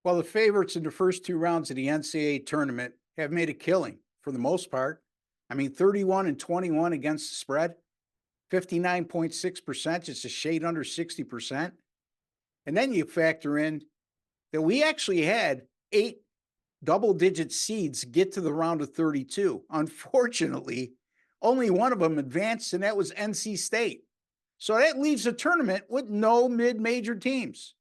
Well, the favorites in the first two rounds of the NCAA tournament have made a killing for the most part. I mean, 31 and 21 against the spread, 59.6%, just a shade under 60%. And then you factor in that we actually had 8 double-digit seeds get to the round of 32. Unfortunately, only one of them advanced, and that was NC State. So that leaves a tournament with no mid-major teams,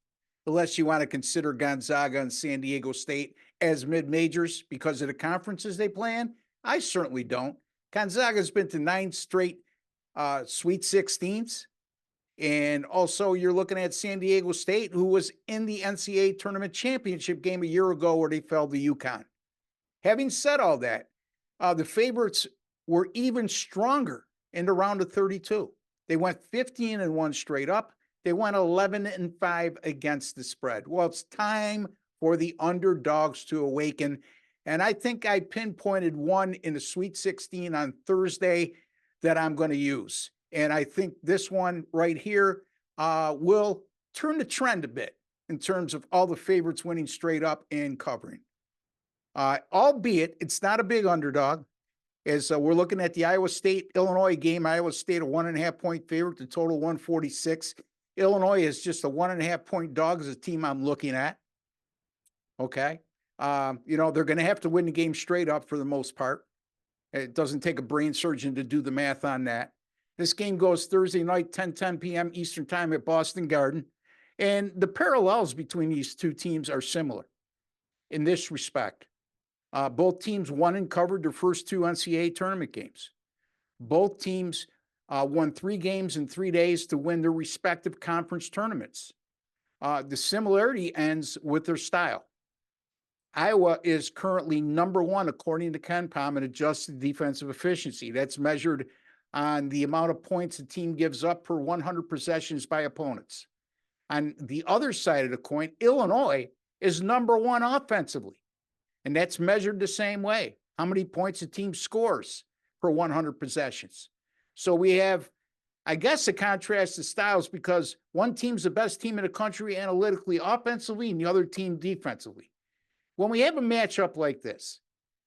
unless you want to consider Gonzaga and San Diego State as mid-majors because of the conferences they play in. I certainly don't. Gonzaga's been to 9 straight Sweet 16s. And also you're looking at San Diego State, who was in the NCAA tournament championship game a year ago where they fell to UConn. Having said all that, the favorites were even stronger in the round of 32. They went 15-1 straight up. They went 11-5 against the spread. Well, it's time for the underdogs to awaken. And I think I pinpointed one in the Sweet 16 on Thursday that I'm going to use. And I think this one right here will turn the trend a bit in terms of all the favorites winning straight up and covering. Albeit it's not a big underdog, as we're looking at the Iowa State Illinois game. Iowa State a 1.5 point favorite, the total 146. Illinois is just a 1.5 point dog as a team I'm looking at. Okay. They're going to have to win the game straight up for the most part. It doesn't take a brain surgeon to do the math on that. This game goes Thursday night, 10 p.m. Eastern time at Boston Garden. And the parallels between these two teams are similar in this respect. Both teams won and covered their first 2 NCAA tournament games. Both teams won 3 games in 3 days to win their respective conference tournaments. The similarity ends with their style. Iowa is currently number 1, according to KenPom, in adjusted defensive efficiency. That's measured on the amount of points the team gives up per 100 possessions by opponents. On the other side of the coin, Illinois is number 1 offensively, and that's measured the same way. How many points a team scores per 100 possessions. So we have, I guess, a contrast of styles because one team's the best team in the country analytically offensively and the other team defensively. When we have a matchup like this,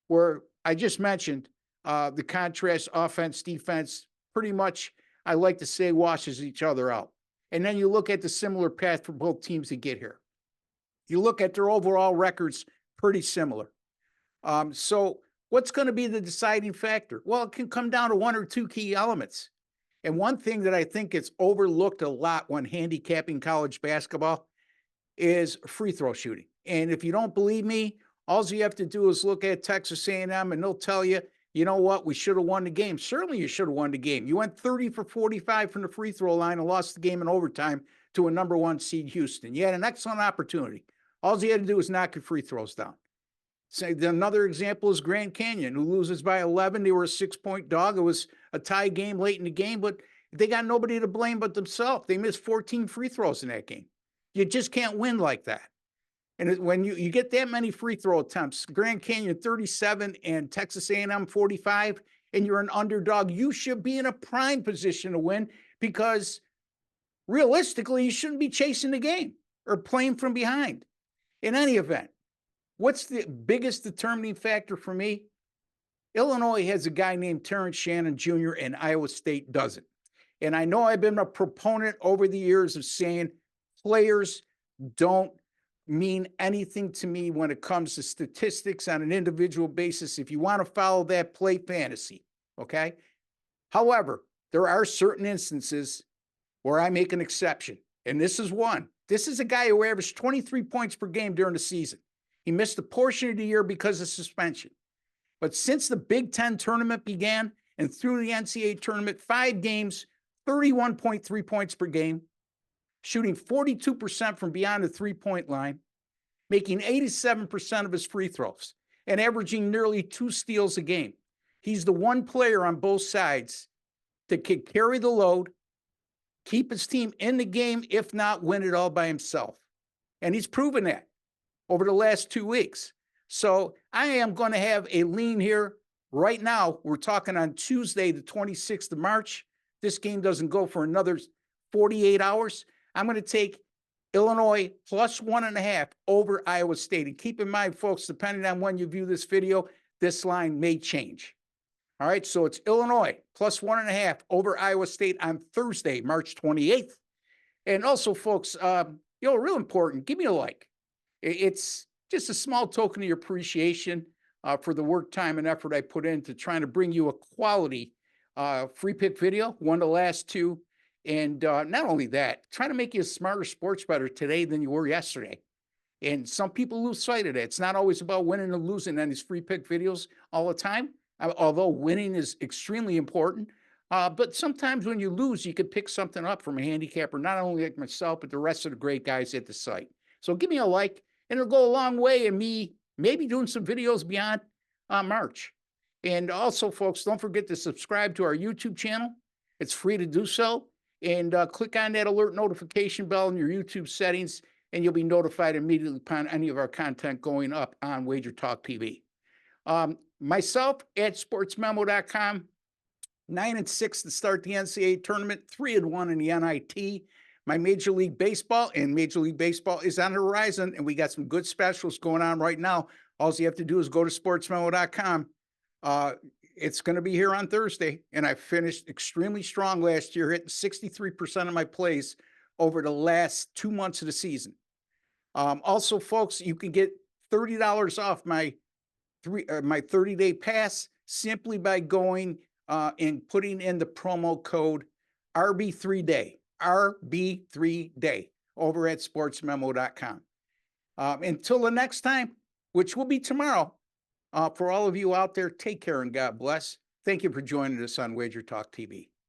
where I just mentioned the contrast offense, defense, pretty much, I like to say, washes each other out. And then you look at the similar path for both teams to get here. You look at their overall records, pretty similar. So what's going to be the deciding factor? Well, it can come down to 1 or 2 key elements. And one thing that I think is overlooked a lot when handicapping college basketball is free throw shooting. And if you don't believe me, all you have to do is look at Texas A&M and they'll tell you, you know what, we should have won the game. Certainly you should have won the game. You went 30 for 45 from the free throw line and lost the game in overtime to a number 1 seed Houston. You had an excellent opportunity. All you had to do was knock your free throws down. So another example is Grand Canyon, who loses by 11. They were a 6-point dog. It was a tie game late in the game, but they got nobody to blame but themselves. They missed 14 free throws in that game. You just can't win like that. And when you get that many free throw attempts, Grand Canyon 37 and Texas A&M 45, and you're an underdog, you should be in a prime position to win because realistically, you shouldn't be chasing the game or playing from behind. In any event, what's the biggest determining factor for me? Illinois has a guy named Terrence Shannon Jr. and Iowa State doesn't. And I know I've been a proponent over the years of saying players don't mean anything to me when it comes to statistics on an individual basis. If you want to follow that, play fantasy, okay? However, there are certain instances where I make an exception, and this is one. This is a guy who averaged 23 points per game during the season. He missed a portion of the year because of suspension. But since the Big Ten tournament began and through the NCAA tournament, 5 games, 31.3 points per game, shooting 42% from beyond the 3-point line, making 87% of his free throws, and averaging nearly 2 steals a game. He's the one player on both sides that can carry the load, keep his team in the game, if not win it all by himself. And he's proven that over the last 2 weeks. So I am going to have a lean here right now. We're talking on Tuesday, the 26th of March. This game doesn't go for another 48 hours. I'm going to take Illinois plus 1.5 over Iowa State. And keep in mind, folks, depending on when you view this video, this line may change. All right, so it's Illinois plus 1.5 over Iowa State on Thursday, March 28th. And also, folks, real important, give me a like. It's just a small token of your appreciation for the work, time, and effort I put into trying to bring you a quality free pick video, one of the last two. And not only that, trying to make you a smarter sports bettor today than you were yesterday. And some people lose sight of it. It's not always about winning and losing on these free pick videos all the time, although winning is extremely important. But sometimes when you lose, you could pick something up from a handicapper, not only like myself, but the rest of the great guys at the site. So give me a like, and it'll go a long way in me maybe doing some videos beyond March. And also, folks, don't forget to subscribe to our YouTube channel. It's free to do so. And click on that alert notification bell in your YouTube settings, and you'll be notified immediately upon any of our content going up on Wager Talk TV. Myself at sportsmemo.com, 9-6 to start the NCAA tournament, 3-1 in the NIT. My Major League Baseball is on the horizon, and we got some good specials going on right now. All you have to do is go to sportsmemo.com. It's going to be here on Thursday, and I finished extremely strong last year, hitting 63% of my plays over the last 2 months of the season. Also, folks, you can get $30 off my 30-day pass simply by going and putting in the promo code RB3Day, RB3Day over at sportsmemo.com. Until the next time, which will be tomorrow, for all of you out there, take care and God bless. Thank you for joining us on Wager Talk TV.